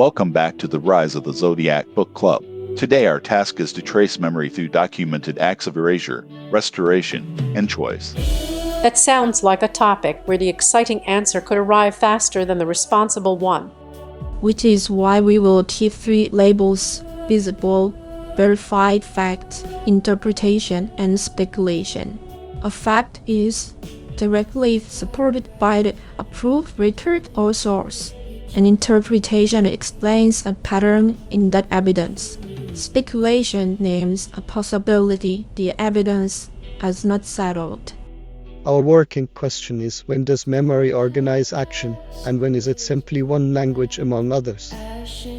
Welcome back to the Rise of the Zodiac Book Club. Today our task is to trace memory through documented acts of erasure, restoration, and choice. That sounds like a topic where the exciting answer could arrive faster than the responsible one. Which is why we will keep three labels: visible, verified fact, interpretation, and speculation. A fact is directly supported by the approved record or source. An interpretation explains a pattern in that evidence. Speculation names a possibility the evidence has not settled. Our working question is, when does memory organize action, and when is it simply one language among others?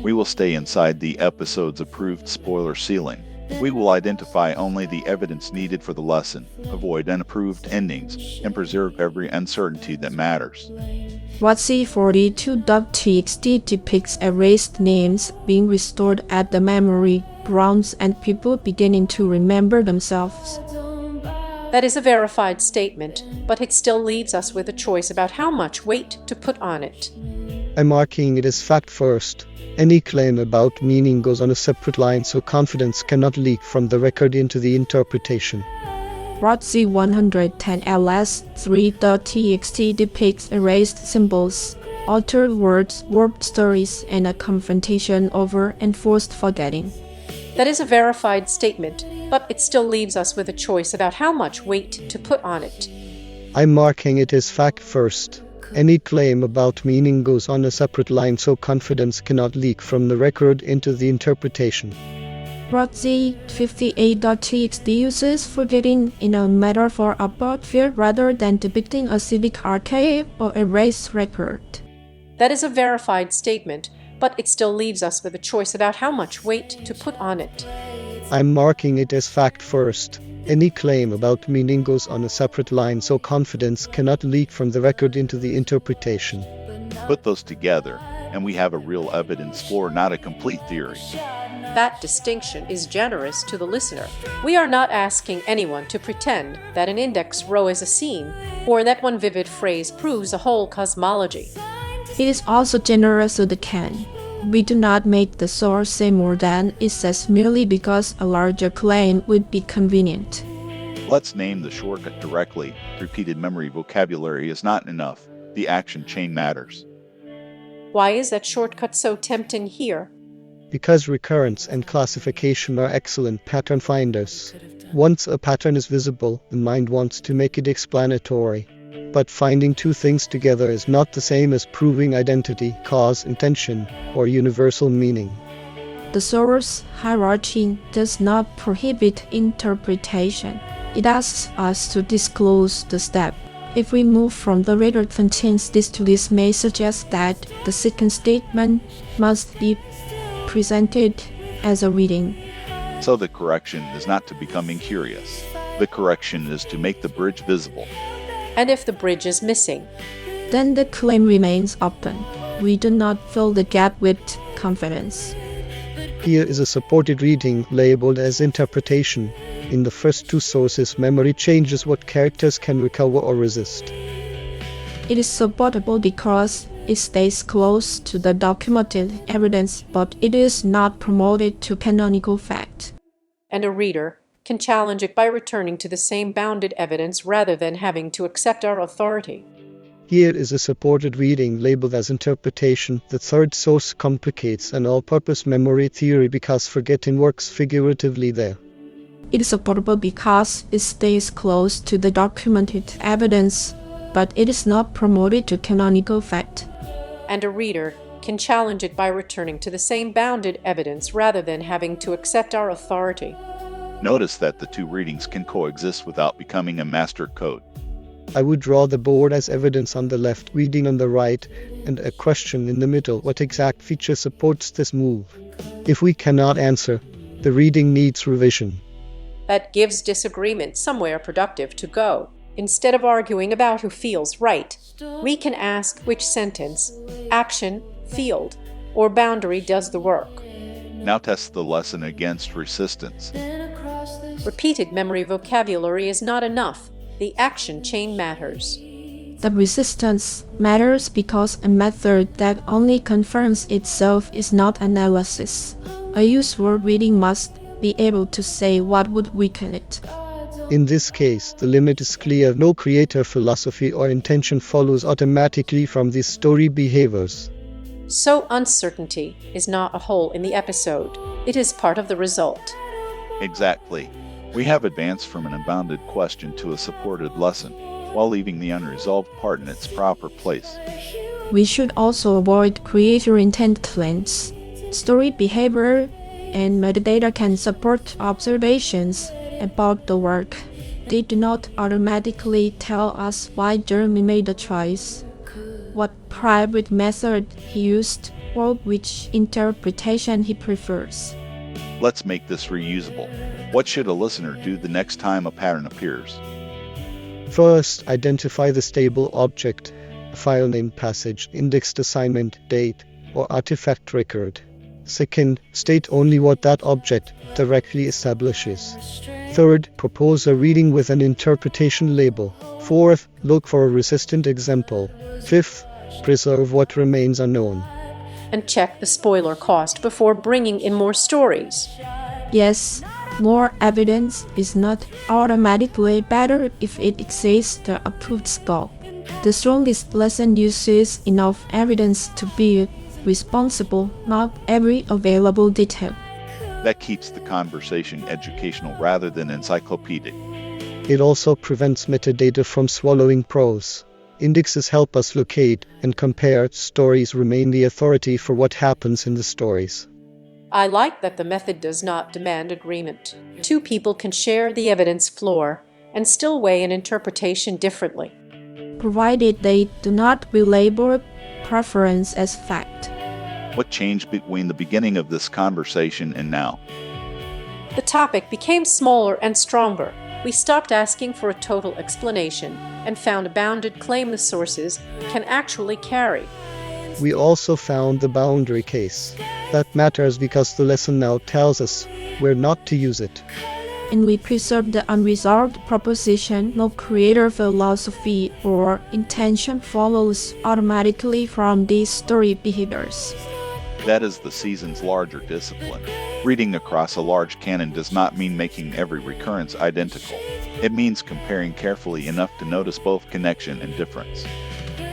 We will stay inside the episode's approved spoiler ceiling. We will identify only the evidence needed for the lesson, avoid unapproved endings, and preserve every uncertainty that matters. What E42.txt depicts erased names being restored at the memory grounds and people beginning to remember themselves. That is a verified statement, but it still leaves us with a choice about how much weight to put on it. I'm marking it as fact first. Any claim about meaning goes on a separate line, so confidence cannot leak from the record into the interpretation. Z110ls3.txt depicts erased symbols, altered words, warped stories, and a confrontation over enforced forgetting. That is a verified statement, but it still leaves us with a choice about how much weight to put on it. I'm marking it as fact first. Any claim about meaning goes on a separate line, so confidence cannot leak from the record into the interpretation. Z58.txt uses forgetting in a metaphor about fear rather than depicting a civic archive or erased record. That is a verified statement, but it still leaves us with a choice about how much weight to put on it. I'm marking it as fact first. Any claim about meaning goes on a separate line, so confidence cannot leak from the record into the interpretation. Put those together, and we have a real evidence for, not a complete theory. That distinction is generous to the listener. We are not asking anyone to pretend that an index row is a scene, or that one vivid phrase proves a whole cosmology. It is also generous to the can. We do not make the source say more than it says merely because a larger claim would be convenient. Let's name the shortcut directly. Repeated memory vocabulary is not enough. The action chain matters. Why is that shortcut so tempting here? Because recurrence and classification are excellent pattern finders. Once a pattern is visible, the mind wants to make it explanatory. But finding two things together is not the same as proving identity, cause, intention, or universal meaning. The source hierarchy does not prohibit interpretation. It asks us to disclose the step. If we move from the record contains this to this may suggest that the second statement must be presented as a reading. So the correction is not to become incurious. The correction is to make the bridge visible. And if the bridge is missing, then the claim remains open. We do not fill the gap with confidence. Here is a supported reading labeled as interpretation. In the first two sources, memory changes what characters can recover or resist. It is supportable because it stays close to the documented evidence, but it is not promoted to canonical fact. And a reader can challenge it by returning to the same bounded evidence rather than having to accept our authority. Here is a supported reading labeled as interpretation. The third source complicates an all-purpose memory theory because forgetting works figuratively there. It is supportable because it stays close to the documented evidence, but it is not promoted to canonical fact. And a reader can challenge it by returning to the same bounded evidence rather than having to accept our authority. Notice that the two readings can coexist without becoming a master code. I would draw the board as evidence on the left, reading on the right, and a question in the middle. What exact feature supports this move? If we cannot answer, the reading needs revision. That gives disagreement somewhere productive to go. Instead of arguing about who feels right, we can ask which sentence, action, field, or boundary does the work. Now test the lesson against resistance. Repeated memory vocabulary is not enough. The action chain matters. The resistance matters because a method that only confirms itself is not analysis. A useful reading must be able to say what would weaken it. In this case, the limit is clear. No creator philosophy or intention follows automatically from these story behaviors. So uncertainty is not a hole in the episode. It is part of the result. Exactly. We have advanced from an unbounded question to a supported lesson, while leaving the unresolved part in its proper place. We should also avoid creator intent claims. Story behavior and metadata can support observations about the work. They do not automatically tell us why Jeremy made a choice, what private method he used, or which interpretation he prefers. Let's make this reusable. What should a listener do the next time a pattern appears? First, identify the stable object, file name, passage, indexed assignment, date, or artifact record. Second, state only what that object directly establishes. Third, propose a reading with an interpretation label. Fourth, look for a resistant example. Fifth, preserve what remains unknown. And check the spoiler cost before bringing in more stories. Yes, more evidence is not automatically better if it exceeds the approved scope. The strongest lesson uses enough evidence to be responsible, not every available detail. That keeps the conversation educational rather than encyclopedic. It also prevents metadata from swallowing prose. Indexes help us locate and compare. Stories remain the authority for what happens in the stories. I like that the method does not demand agreement. Two people can share the evidence floor and still weigh an interpretation differently, provided they do not belabor preference as fact. What changed between the beginning of this conversation and now? The topic became smaller and stronger. We stopped asking for a total explanation and found a bounded claim the sources can actually carry. We also found the boundary case. That matters because the lesson now tells us where not to use it. And we preserve the unresolved proposition no creator philosophy or intention follows automatically from these story behaviors. That is the season's larger discipline. Reading across a large canon does not mean making every recurrence identical. It means comparing carefully enough to notice both connection and difference.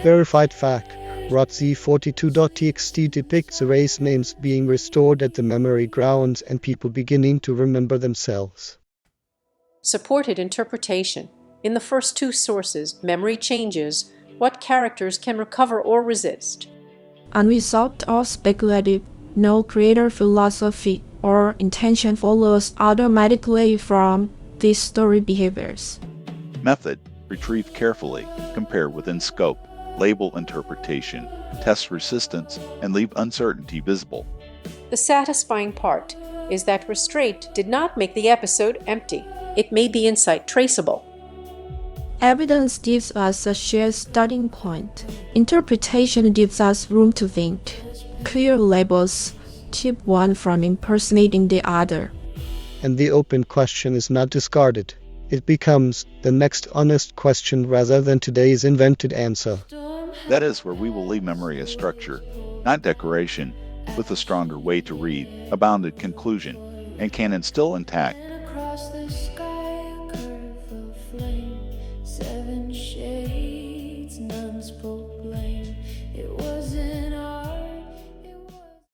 Verified fact. E14.txt depicts erased names being restored at the memory grounds and people beginning to remember themselves. Supported interpretation. In the first two sources, memory changes what characters can recover or resist. Unresolved or speculative, no creator philosophy or intention follows automatically from these story behaviors. Method. Retrieve carefully, compare within scope, label interpretation, test resistance, and leave uncertainty visible. The satisfying part is that restraint did not make the episode empty. It made the insight traceable. Evidence gives us a shared starting point. Interpretation gives us room to think. Clear labels keep one from impersonating the other. And the open question is not discarded. It becomes the next honest question rather than today's invented answer. That is where we will leave memory as structure, not decoration, with a stronger way to read, a bounded conclusion, and canon still intact. Across the sky, a curve of flame, 7 shades, none spoke.